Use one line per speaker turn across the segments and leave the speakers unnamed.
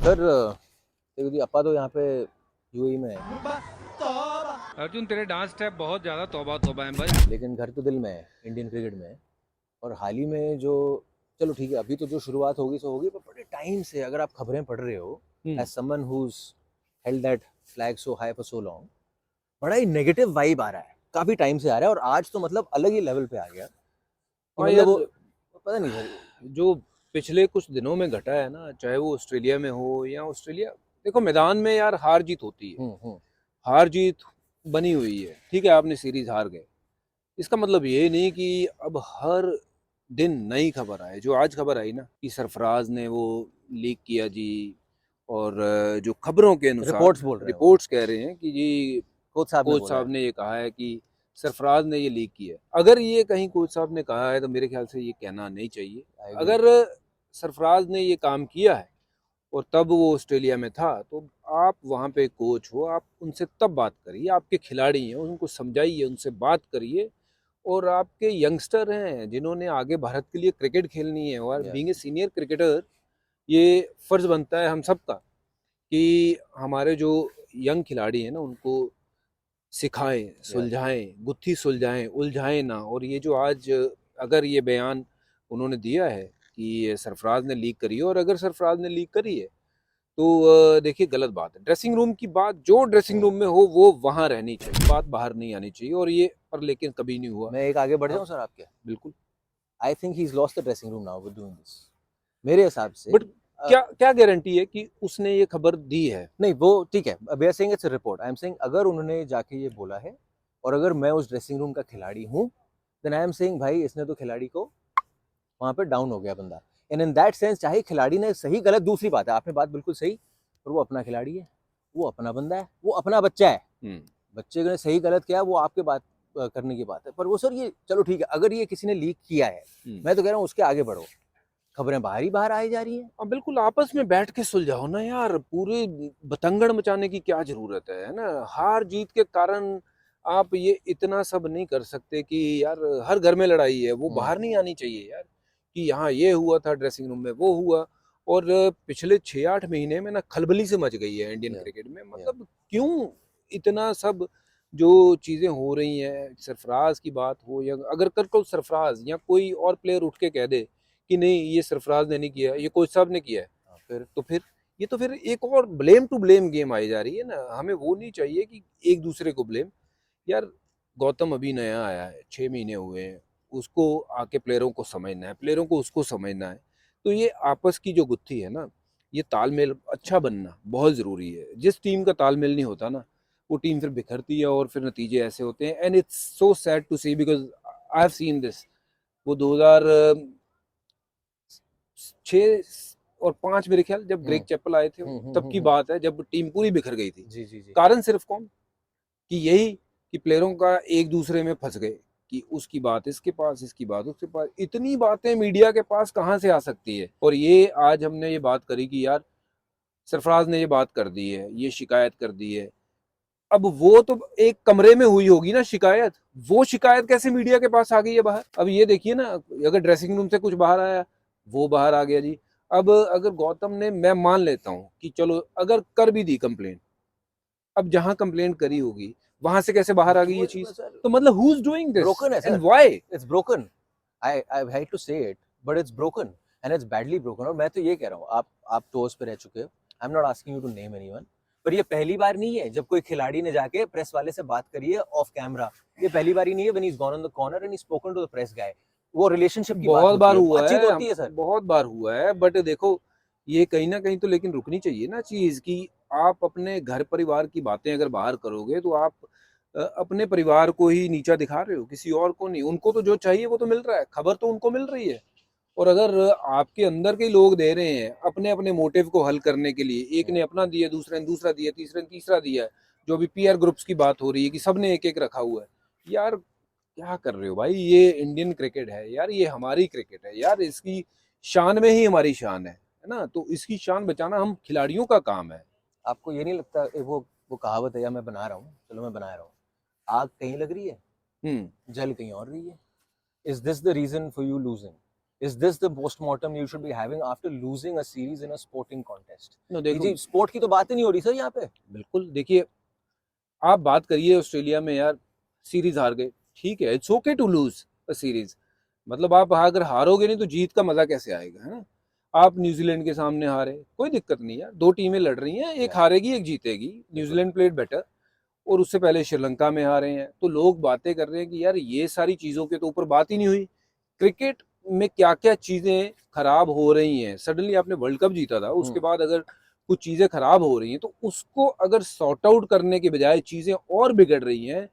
Sir देखो जी अपा तो यहाँ पे यूएई में है,
अर्जुन तेरे डांस स्टेप बहुत ज्यादा तौबा तौबा है भाई।
लेकिन घर तो दिल में है, इंडियन क्रिकेट में है। और हाल ही में जो, चलो ठीक है, अभी तो जो शुरुआत होगी सो होगी, पर बड़े टाइम से अगर आप खबरें पढ़ रहे हो, as someone who held that flag so high for so long, बड़ा ही नेगेटिव वाइब आ रहा है, काफी टाइम से आ रहा है। और आज तो मतलब अलग ही लेवल पे आ गया कि
हाँ
मतलब
यार,
वो पता नहीं सर।
जो पिछले कुछ दिनों में घटा है ना, चाहे वो ऑस्ट्रेलिया में हो या ऑस्ट्रेलिया, देखो मैदान में यार हार जीत होती है।
हम्म।
हार जीत बनी हुई है, ठीक है, आपने सीरीज हार गए, इसका मतलब ये नहीं कि अब हर दिन नई खबर आए। जो आज खबर आई ना कि सरफराज ने वो लीक किया जी, और जो खबरों के अनुसार
रिपोर्ट्स बोल रहे हो,
रिपोर्ट्स कह रहे हैं कि जी
कोच साहब ने
कोच
बोला
साहब
है।
ने ये कहा है कि सरफराज ने ये लीक किया है। अगर ये कहीं कोच साहब ने कहा है तो मेरे ख्याल से ये कहना नहीं चाहिए।
I agree.
अगर सरफराज ने ये काम किया है और तब वो ऑस्ट्रेलिया में था, तो आप वहाँ पे कोच हो, आप उनसे तब बात करिए, आपके खिलाड़ी हैं, उनको समझाइए, उनसे बात करिए। और आपके यंगस्टर हैं जिन्होंने आगे भारत के लिए क्रिकेट खेलनी है, और
या
बीइंग ए सीनियर क्रिकेटर ये फर्ज बनता है हम सबका कि हमारे जो यंग खिलाड़ी हैं ना, उनको सिखाएं,
या
सुलझाएं, गुत्थी सुलझाएं, उलझाएं ना। और ये जो आज अगर ये बयान उन्होंने दिया है कि ये सरफराज ने लीक करी है, और अगर सरफराज ने लीक करी है तो देखिए गलत बात है। ड्रेसिंग रूम की बात जो ड्रेसिंग रूम में हो वो वहां रहनी चाहिए, बात बाहर नहीं आनी चाहिए। और ये पर लेकिन कभी नहीं हुआ।
मैं एक आगे बढ़ जाऊं
अब
सर आपके।
बिल्कुल।
I think he is lost the dressing room now with doing this, मेरे हिसाब से।
बट क्या क्या गारंटी है कि उसने ये खबर दी है?
नहीं वो ठीक है, we are saying it's a report. I am saying अगर उन्होंने जाके ये बोला है, और अगर मैं उस ड्रेसिंग रूम का खिलाड़ी हूँ, देन आई एम सेइंग भाई इसने तो खिलाड़ी को, वहां पे डाउन हो गया बंदा। एंड इन दैट सेंस, चाहे खिलाड़ी ने सही गलत दूसरी बात है, आपने बात बिल्कुल सही, पर वो अपना खिलाड़ी है, वो अपना बंदा है, वो अपना बच्चा है।
हम्म।
बच्चे ने सही गलत किया वो आपके बात करने की बात है, पर वो सर ये चलो ठीक है, अगर ये किसी ने लीक किया है, मैं तो कह रहा हूँ उसके आगे बढ़ो। खबरें बाहर ही बाहर आई जा रही हैं।
अब बिल्कुल आपस में बैठ के सुलझाओ ना यार, पूरे बतंगड़ मचाने की क्या जरूरत है ना? हार जीत के कारण आप ये इतना सब नहीं कर सकते कि यार हर घर में लड़ाई है, वो बाहर नहीं आनी चाहिए यार, कि यहाँ ये हुआ था, ड्रेसिंग रूम में वो हुआ। और पिछले 6-8 महीने में ना खलबली से मच गई है इंडियन
या
क्रिकेट में।
या
मतलब क्यों इतना सब जो चीजें हो रही हैं, सरफराज की बात हो या अगर कर को सरफराज या कोई और प्लेयर उठ के कह दे कि नहीं ये सरफराज ने नहीं किया, ये कोच साहब ने किया है,
फिर
तो फिर ये तो फिर एक और ब्लेम टू ब्लेम गेम आई जा रही है ना। हमें वो नहीं चाहिए कि एक दूसरे को ब्लेम। यार गौतम अभी नया आया है, 6 महीने हुए हैं, उसको आके प्लेयरों को समझना है, प्लेयरों को उसको समझना है। तो ये आपस की जो गुत्थी है ना, ये तालमेल अच्छा बनना बहुत जरूरी है। जिस टीम का तालमेल नहीं होता ना, वो टीम फिर बिखरती है और फिर नतीजे ऐसे होते हैं। And it's so sad to see, because I have seen this. वो 2006 और 2005 मेरे ख्याल, जब ग्रेग चैपल आए थे, तब की
हम्म।
बात है, जब टीम पूरी बिखर गई थी।
जी जी जी।
कारण सिर्फ कौन? कि यही कि प्लेयरों का एक दूसरे में फंस गए, कि उसकी बात इसके पास, इसकी बात उसके पास। इतनी बातें मीडिया के पास कहाँ से आ सकती है? और ये आज हमने ये बात करी कि यार सरफराज ने ये बात कर दी है, ये शिकायत कर दी है। अब वो तो एक कमरे में हुई होगी ना शिकायत, वो शिकायत कैसे मीडिया के पास आ गई है बाहर? अब ये देखिए ना, अगर ड्रेसिंग रूम से कुछ बाहर आया, वो बाहर आ गया जी। अब अगर गौतम ने, मैं मान लेता हूँ कि चलो अगर कर भी दी कंप्लेंट, अब जहां कंप्लेंट करी होगी वहां से कैसे बाहर आ गई ये चीज?
सर
तो मतलब who is doing this
broken है
and
sir,
why?
It's broken. I hate to say it, but it's broken, and it's badly broken. और मैं तो ये कह रहा हूँ, आप टोर्स पे रह चुके हो, I am not asking you to name anyone, पर ये पहली बार नहीं है जब कोई खिलाड़ी ने जाके प्रेस वाले से बात करी है ऑफ कैमरा। ये पहली बार ही नहीं है when he is gone on the corner and he spoken to the press guy. वो रिलेशनशिप की बात
बहुत
होती
बार
है,
हुआ
बातचीत
है,
होती है सर।
बहुत बार हुआ है, बट देखो ये कहीं ना कहीं तो लेकिन रुकनी चाहिए ना चीज कि आप अपने घर परिवार की बातें अगर बाहर करोगे तो आप अपने परिवार को ही नीचा दिखा रहे हो, किसी और को नहीं। उनको तो जो चाहिए वो तो मिल रहा है, खबर तो उनको मिल रही है। और अगर आपके अंदर के लोग दे रहे हैं अपने अपने मोटिव को हल करने के लिए, एक ने अपना दिया, दूसरे ने दूसरा दिया, तीसरे ने तीसरा दिया, जो भी पीआर ग्रुप्स की बात हो रही है कि सबने एक एक रखा हुआ है, यार क्या कर रहे हो भाई? ये इंडियन क्रिकेट है यार, ये हमारी क्रिकेट है यार, इसकी शान में ही हमारी शान है ना? तो इसकी शान बचाना हम खिलाड़ियों का काम है।
आपको ये नहीं लगता वो कहावत है, या मैं बना रहा हूँ, चलो मैं बना रहा हूँ, आग कहीं लग रही है,
हम्म।
जल कहीं और रही है। Is this the reason for you losing? Is this the postmortem you should be having after losing a series in a sporting contest?
No
जी
देखो,
स्पोर्ट की तो बात ही नहीं हो रही सर यहाँ पे।
बिल्कुल देखिए, आप बात करिए ऑस्ट्रेलिया में यार, सीरीज हार गए, ठीक है, it's okay to lose a series, मतलब आप अगर हारोगे नहीं तो जीत का मजा कैसे आएगा, है ना। आप न्यूजीलैंड के सामने हारे, कोई दिक्कत नहीं यार, दो टीमें लड़ रही हैं, एक
Yeah.
हारेगी एक जीतेगी, न्यूजीलैंड प्लेड बेटर, और उससे पहले श्रीलंका में हारे हैं, तो लोग बातें कर रहे हैं कि यार ये सारी चीजों के तो ऊपर बात ही नहीं हुई। क्रिकेट में क्या क्या चीजें खराब हो रही हैं, सडनली आपने वर्ल्ड कप जीता था, उसके बाद अगर कुछ चीजें खराब हो रही हैं तो उसको अगर सॉर्ट आउट करने के बजाय चीजें और बिगड़ रही हैं,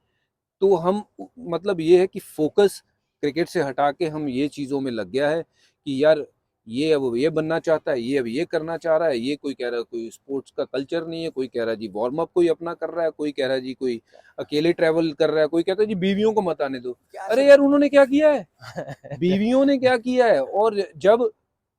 तो हम मतलब ये है कि फोकस क्रिकेट से हटा के हम ये चीज़ों में लग गया है कि यार ये अब ये बनना चाहता है, ये अब ये करना चाह रहा है, ये कोई कह रहा है कोई स्पोर्ट्स का कल्चर नहीं है, कोई कह रहा है जी वार्म अप कोई अपना कर रहा है, कोई कह रहा है जी कोई अकेले ट्रैवल कर रहा है, कोई कहता है जी बीवियों को मत आने दो। अरे यार उन्होंने क्या किया है, बीवियों ने क्या किया है, और जब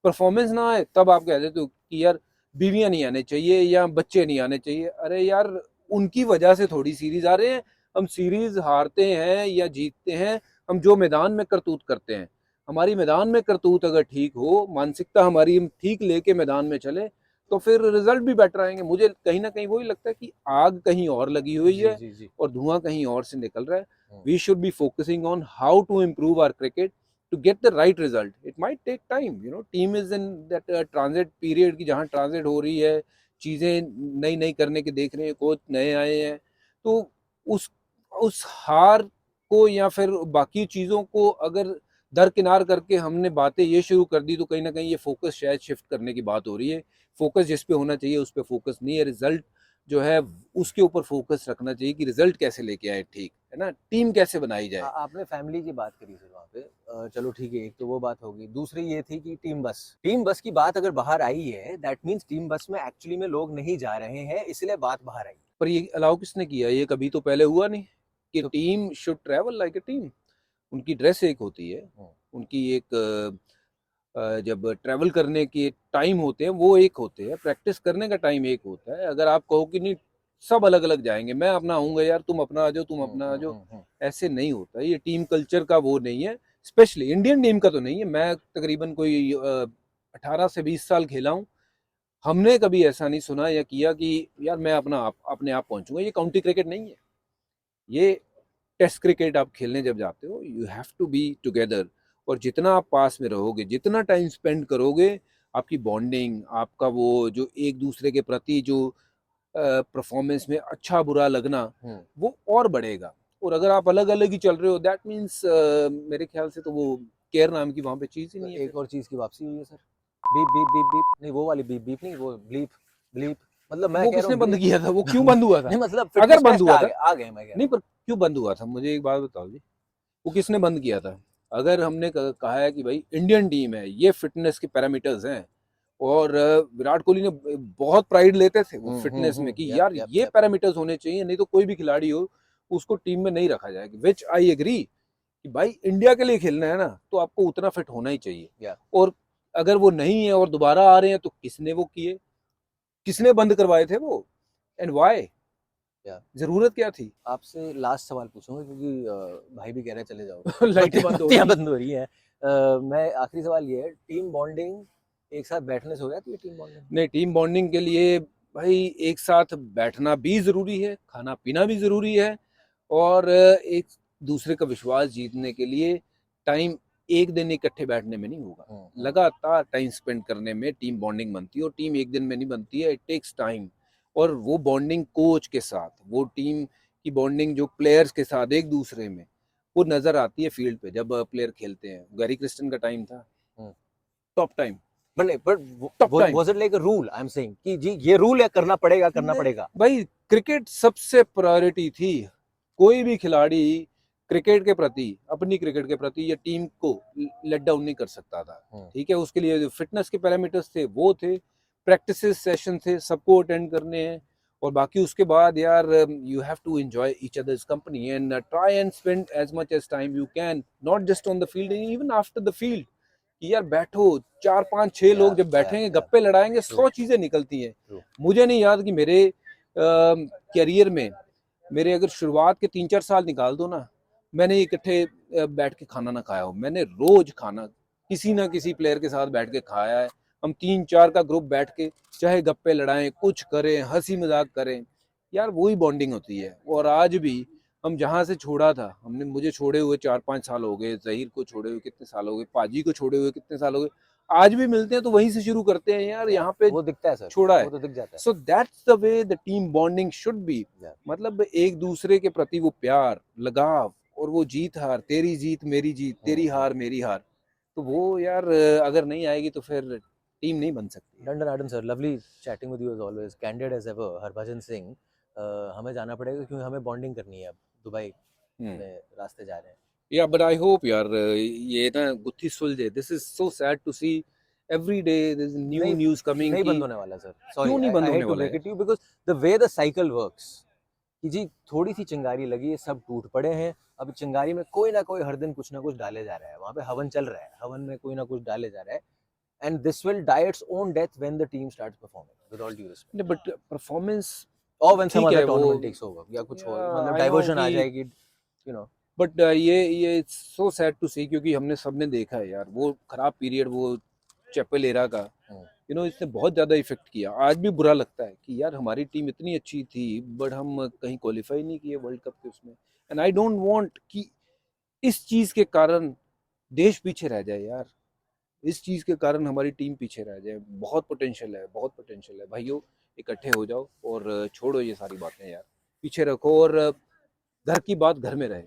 परफॉर्मेंस ना आए तब आप कह देते हो कि यार बीवियां नहीं आने चाहिए या बच्चे नहीं आने चाहिए। अरे यार उनकी वजह से थोड़ी सीरीज आ रहे हैं, हम सीरीज हारते हैं या जीतते हैं, हम जो मैदान में करतूत करते हैं, हमारी मैदान में करतूत अगर ठीक हो, मानसिकता हमारी हम ठीक लेके मैदान में चले, तो फिर रिजल्ट भी बेटर आएंगे। मुझे कहीं ना कहीं वही लगता है कि आग कहीं और लगी हुई
जी
है
जी जी।
और धुआं कहीं और से निकल रहा है। We should be focusing on how to improve our cricket to get the right result. It might take time, you know, team is in that transit period की जहाँ ट्रांजिट हो रही है, चीज़ें नई नई करने के देख रहे हैं, कोच नए आए हैं, तो उस उस हार को या फिर बाकी चीज़ों को अगर दरकिनार करके हमने बातें ये शुरू कर दी, तो कहीं ना कहीं ये फोकस शायद शिफ्ट करने की बात हो रही है। फोकस जिस पे होना चाहिए उस पे फोकस नहीं है, रिजल्ट जो है उसके ऊपर फोकस रखना चाहिए कि रिजल्ट कैसे लेके आए, ठीक है ना, टीम कैसे बनाई जाए।
आपने फैमिली की बात करी सर वहाँ पे, चलो ठीक है, एक तो वो बात होगी, दूसरी ये थी कि टीम बस की बात अगर बाहर आई है, दैट मीन्स टीम बस में एक्चुअली में लोग नहीं जा रहे हैं, इसलिए बात बाहर आई।
पर ये अलाउ किसने किया, ये कभी तो पहले हुआ नहीं कि
तो
team should travel like a team. उनकी ड्रेस एक होती है, उनकी एक जब ट्रैवल करने के टाइम होते हैं वो एक होते हैं, प्रैक्टिस करने का टाइम एक होता है। अगर आप कहो कि नहीं सब अलग अलग जाएंगे, मैं अपना आऊंगा यार, तुम अपना आ जाओ, तुम अपना आ जाओ, ऐसे नहीं होता, ये टीम कल्चर का वो नहीं है, स्पेशली इंडियन टीम का तो नहीं है। मैं तकरीबन कोई 18 से 20 साल खेला हूँ, हमने कभी ऐसा नहीं सुना या किया कि यार मैं अपने आप पहुंचूंगा। ये काउंटी क्रिकेट नहीं है, ये टेस्ट क्रिकेट आप खेलने जब जाते हो you have to be together, और जितना आप पास में रहोगे, जितना टाइम स्पेंड करोगे, आपकी बॉन्डिंग, आपका वो जो एक दूसरे के प्रति जो परफॉर्मेंस में अच्छा बुरा लगना, वो और बढ़ेगा। और अगर आप अलग अलग ही चल रहे हो, दैट मीन्स मेरे ख्याल से तो वो केयर नाम की वहां पे चीज ही नहीं है।
एक और चीज की वापसी हुई है sir, beep beep beep beep, नहीं वो वाली बीप बीप नहीं, वो ब्लीप ब्लीप, मतलब मैं
वो
कह रहा
किसने
हूँ
बंद किया था, वो क्यों बंद हुआ था,
नहीं मतलब
अगर
फिटनेस
बंद
टेस्ट
हुआ था,
आ गए मैं कह रहा
नहीं पर क्यों बंद हुआ था, मुझे एक बात बताओ जी, वो किसने बंद किया था। अगर हमने कहा है कि भाई इंडियन टीम है, ये फिटनेस के पैरामीटर्स हैं, और विराट कोहली ने बहुत प्राइड लेते थे वो फिटनेस में कि
यप
यार
यप
ये
यप।
पैरामीटर्स होने चाहिए, नहीं तो कोई भी खिलाड़ी हो उसको टीम में नहीं रखा जाएगा, विच आई एग्री कि भाई इंडिया के लिए खेलना है ना, तो आपको उतना फिट होना ही चाहिए।
या
और अगर वो नहीं है और दोबारा आ रहे हैं, तो किसने वो किए, किसने बंद करवाए थे वो, एंड वाई,
या
जरूरत क्या थी।
आपसे लास्ट सवाल पूछूंगा क्योंकि भाई भी कह रहे हैं चले जाओ,
लाइटें बंद हो
बत्तियां
गई।
बंद हो रही हैं। मैं आखिरी सवाल ये है, टीम बॉन्डिंग एक साथ बैठने से हो जाती है टीम बॉन्डिंग?
नहीं, टीम बॉन्डिंग के लिए भाई एक साथ बैठना भी जरूरी है, खाना पीना भी जरूरी है, और एक दूसरे का विश्वास जीतने के लिए टाइम एक दिन इकट्ठे बैठने में नहीं होगा, लगातार टाइम स्पेंड करने में टीम बॉन्डिंग बनती है, और टीम एक दिन में नहीं बनती है, इट टेक्स टाइम। और वो बॉन्डिंग कोच के साथ, वो टीम की बॉन्डिंग जो प्लेयर्स के साथ एक दूसरे में, वो नजर आती है फील्ड पे जब प्लेयर खेलते हैं। गैरी क्रिस्टन का टाइम था top time,
but was it like a rule, I am saying कि जी ये रूल है, करना पड़ेगा।
भाई क्रिकेट सबसे प्रायोरिटी थी, कोई भी खिलाड़ी क्रिकेट के प्रति, अपनी क्रिकेट के प्रति या टीम को लेट डाउन नहीं कर सकता था, ठीक है। उसके लिए जो फिटनेस के पैरामीटर्स थे वो थे, प्रैक्टिस सेशन थे, सबको अटेंड करने हैं, और बाकी उसके बाद यार you have to enjoy each others company and try and spend as much as time you can, not just on the field, even after the field, कि यार बैठो, 4 5 6 लोग जब बैठेंगे गप्पे लड़ाएंगे, 100 चीजें निकलती हैं। मुझे नहीं याद कि मेरे करियर में, मेरे अगर शुरुआत के 3 4 साल निकाल दो ना, मैंने इकट्ठे बैठ के खाना ना खाया हो, मैंने रोज खाना किसी ना किसी प्लेयर के साथ बैठ के खाया है। हम 3-4 का ग्रुप बैठ के चाहे गप्पे लड़ाएं, कुछ करें, हंसी मजाक करें, यार वही बॉन्डिंग होती है। और आज भी हम जहाँ से छोड़ा था, हमने मुझे छोड़े हुए 4-5 साल हो गए, जहीर को छोड़े हुए कितने साल हो गए, पाजी को छोड़े हुए कितने साल हो गए, आज भी मिलते हैं तो वहीं से शुरू करते हैं यार, यहाँ पे
वो दिखता है सर,
छोड़ा है।
वो तो दिख जाता है।
So that's the way the team bonding should be.
Yeah.
मतलब एक दूसरे के प्रति वो प्यार, लगाव, और वो जीत हार, तेरी जीत मेरी जीत, तेरी हार मेरी हार, तो वो यार अगर नहीं आएगी तो फिर टीम नहीं बन सकती।
London Arden sir, lovely chatting with you as always, candid as ever. Harbhajan Singh, हमें जाना पड़ेगा क्योंकि हमें बॉन्डिंग करनी है अब, दुबई में रास्ते जा रहे हैं।
या बट आई होप यार ये ना गुत्थी सुलझे। This is so sad to see every day this new
नहीं
न्यूज़ कमिंग
नहीं
कि
बंद होने वाला सर, सॉरी,
क्यों नहीं बंद
आई
होने
हेट टू
वाला
ब्रेक
है।
It you because the way the cycle works, कि जी थोड़ी सी चिंगारी लगी है, सब टूट पड़े हैं, अब चिंगारी में कोई ना कोई हर दिन कुछ ना कुछ डाले जा रहा है, वहां पे हवन चल रहा है, हवन में कोई ना कुछ डाले जा रहा है, and this will die its own death when the team starts performing, with all due respect,
but performance
or when some
ठीक
other
है वो,
tournament takes over या कुछ हो, मतलब
आई नो
diversion
कि
आ जाएगी, you know।
बट ये सो सैड टू सी, क्योंकि हमने सबने देखा है यार वो खराब पीरियड, वो चेपेलेरा का, यू नो, इसने बहुत ज़्यादा इफेक्ट किया। आज भी बुरा लगता है कि यार हमारी टीम इतनी अच्छी थी बट हम कहीं क्वालिफाई नहीं किए वर्ल्ड कप के उसमें। एंड आई डोंट वांट कि इस चीज़ के कारण देश पीछे रह जाए यार, इस चीज़ के कारण हमारी टीम पीछे रह जाए। बहुत पोटेंशियल है, बहुत पोटेंशियल है भाइयों, इकट्ठे हो जाओ और छोड़ो ये सारी बातें यार, पीछे रखो और घर की बात घर में रहे।